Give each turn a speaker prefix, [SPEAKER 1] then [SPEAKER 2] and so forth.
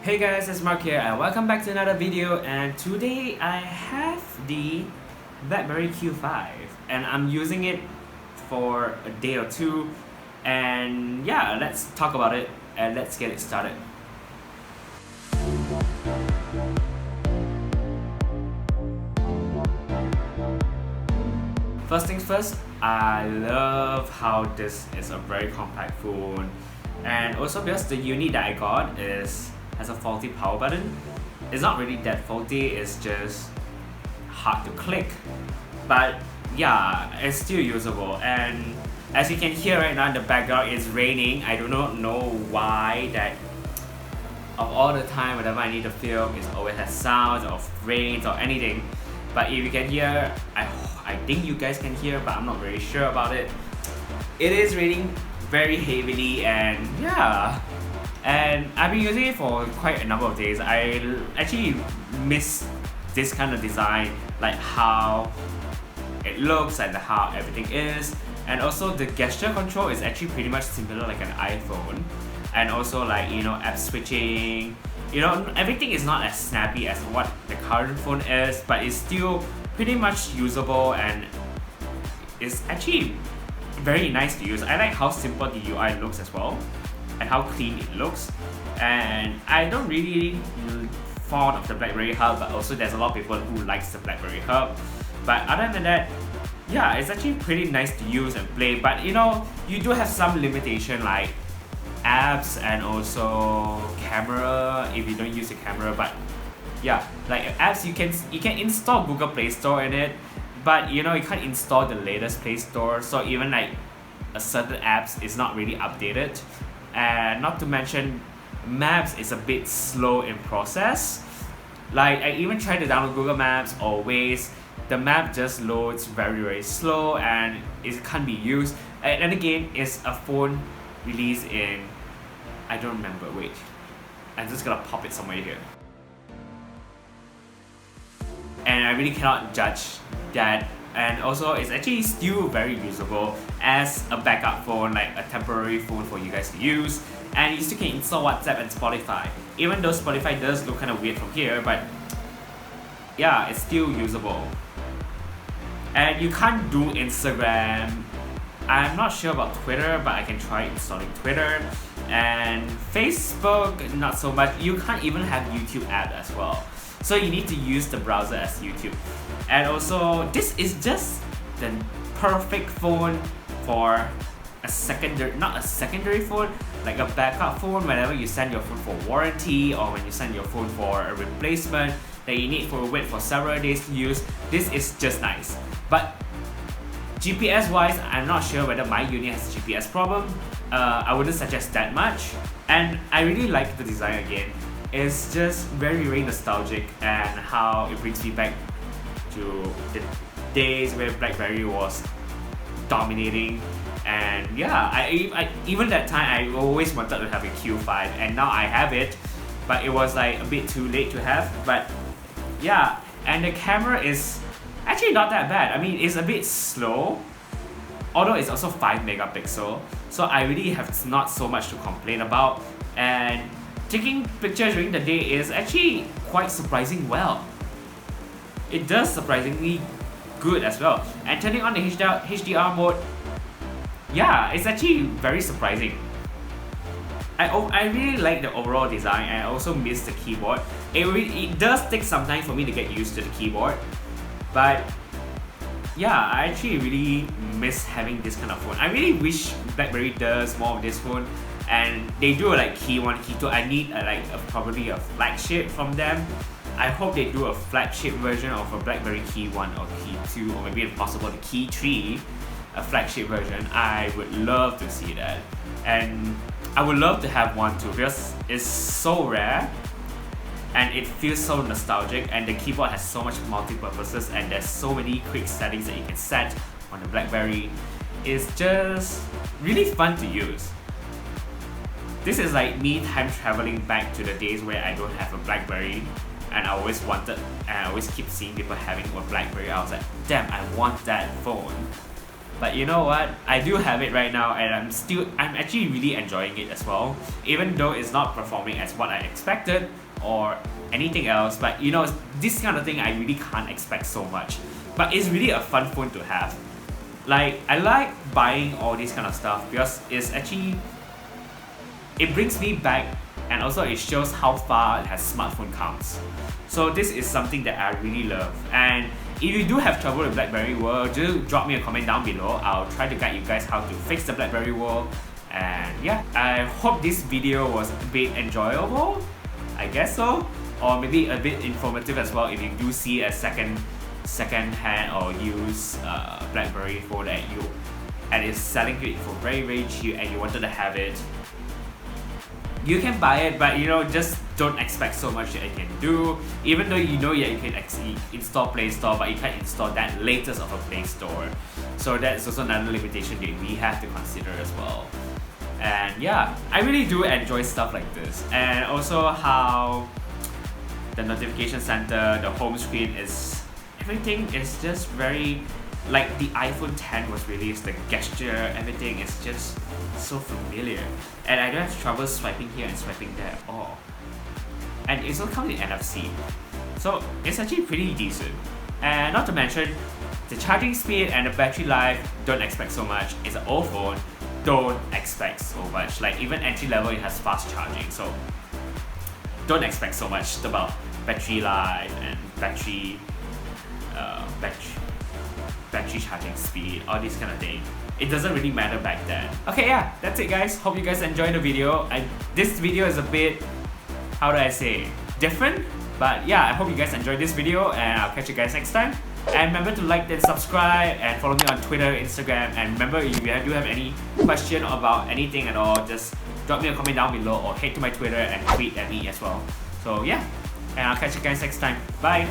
[SPEAKER 1] Hey guys, it's Mark here and welcome back to another video, and today I have the BlackBerry Q5 and I'm using it for a day or two, and yeah, let's talk about it and let's get it started. First things first, I love how this is a very compact phone, and also because the unit that I got has a faulty power button. It's not really that faulty, it's just hard to click, but yeah, it's still usable. And as you can hear right now in the background, it's raining. I do not know why that of all the time whenever I need to film, it always has sounds of rains or anything. But if you can hear, I think you guys can hear, but I'm not very sure about it. It is raining very heavily, and yeah, and I've been using it for quite a number of days. I actually miss this kind of design, like how it looks and how everything is, and also the gesture control is actually pretty much similar like an iPhone, and also like app switching. Everything is not as snappy as what the current phone is, but it's still pretty much usable and it's actually very nice to use. I like how simple the UI looks as well and how clean it looks. And I don't really fond of the BlackBerry Hub, but also there's a lot of people who likes the BlackBerry Hub. But other than that, yeah, it's actually pretty nice to use and play. But you do have some limitation like apps and also camera if you don't use the camera. But yeah, like apps, you can install Google Play Store in it, but you can't install the latest Play Store, so even like a certain apps is not really updated. And not to mention, Maps is a bit slow in process. Like I even tried to download Google Maps or Waze, the map just loads very slow and it can't be used. And again, it's a phone released in, I don't remember, wait, I'm just gonna pop it somewhere here. And I really cannot judge that. And also it's actually still very usable as a backup phone, like a temporary phone for you guys to use. And you still can install WhatsApp and Spotify, even though Spotify does look kind of weird from here, but yeah, it's still usable. And you can't do Instagram. I'm not sure about Twitter, but I can try installing Twitter. And Facebook, not so much. You can't even have YouTube app as well, so you need to use the browser as YouTube. And also, this is just the perfect phone for not a secondary phone, like a backup phone whenever you send your phone for warranty or when you send your phone for a replacement that you need for wait for several days to use. This is just nice. But GPS wise, I'm not sure whether my unit has a GPS problem. I wouldn't suggest that much. And I really like the design again. It's just very nostalgic, and how it brings me back to the days where BlackBerry was dominating. And yeah, I even that time I always wanted to have a Q5, and now I have it, but it was like a bit too late to have. But yeah, and the camera is actually not that bad. I mean, it's a bit slow, although it's also 5 megapixel, so I really have not so much to complain about. And taking pictures during the day is actually quite surprising well. It does surprisingly good as well. And turning on the HDR mode, yeah, it's actually very surprising. I really like the overall design, and I also miss the keyboard. It does take some time for me to get used to the keyboard, but yeah, I actually really miss having this kind of phone. I really wish BlackBerry does more of this phone, and they do like Key 1, Key 2. I need probably a flagship from them. I hope they do a flagship version of a BlackBerry Key 1 or Key 2, or maybe if possible the Key 3, a flagship version. I would love to see that, and I would love to have one too, because it's so rare and it feels so nostalgic, and the keyboard has so much multi-purposes, and there's so many quick settings that you can set on the BlackBerry. It's just really fun to use. This is like me time traveling back to the days where I don't have a BlackBerry, and I always wanted, and I always keep seeing people having a BlackBerry. I was like, damn, I want that phone. But you know what? I do have it right now, and I'm actually really enjoying it as well. Even though it's not performing as what I expected or anything else, but you know, this kind of thing I really can't expect so much. But it's really a fun phone to have. Like, I like buying all this kind of stuff because it brings me back, and also it shows how far it has smartphone comes. So this is something that I really love. And if you do have trouble with BlackBerry World, just drop me a comment down below. I'll try to guide you guys how to fix the BlackBerry World. And yeah, I hope this video was a bit enjoyable, I guess so, or maybe a bit informative as well. If you do see a second hand or used BlackBerry phone and it's selling it for very cheap and you wanted to have it, you can buy it, but you know, just don't expect so much that it can do. Even though you know you can actually install Play Store, but you can't install that latest of a Play Store. So that's also another limitation that we have to consider as well. And yeah, I really do enjoy stuff like this. And also how the notification center, the home screen everything is just very, like the iPhone 10 was released, the gesture, everything is just so familiar. And I don't have trouble swiping here and swiping there at all. And it also comes with NFC. So it's actually pretty decent. And not to mention, the charging speed and the battery life, don't expect so much. It's an old phone, don't expect so much. Like even entry level, it has fast charging. So don't expect so much about battery life and battery charging speed, all this kind of thing. It doesn't really matter back then. Okay, yeah, that's it guys. Hope you guys enjoyed the video. This video is a bit, how do I say, different. But yeah, I hope you guys enjoyed this video, and I'll catch you guys next time. And remember to like and subscribe and follow me on Twitter, Instagram. And remember, if you do have any question about anything at all, just drop me a comment down below or head to my Twitter and tweet at me as well. So yeah, and I'll catch you guys next time. Bye!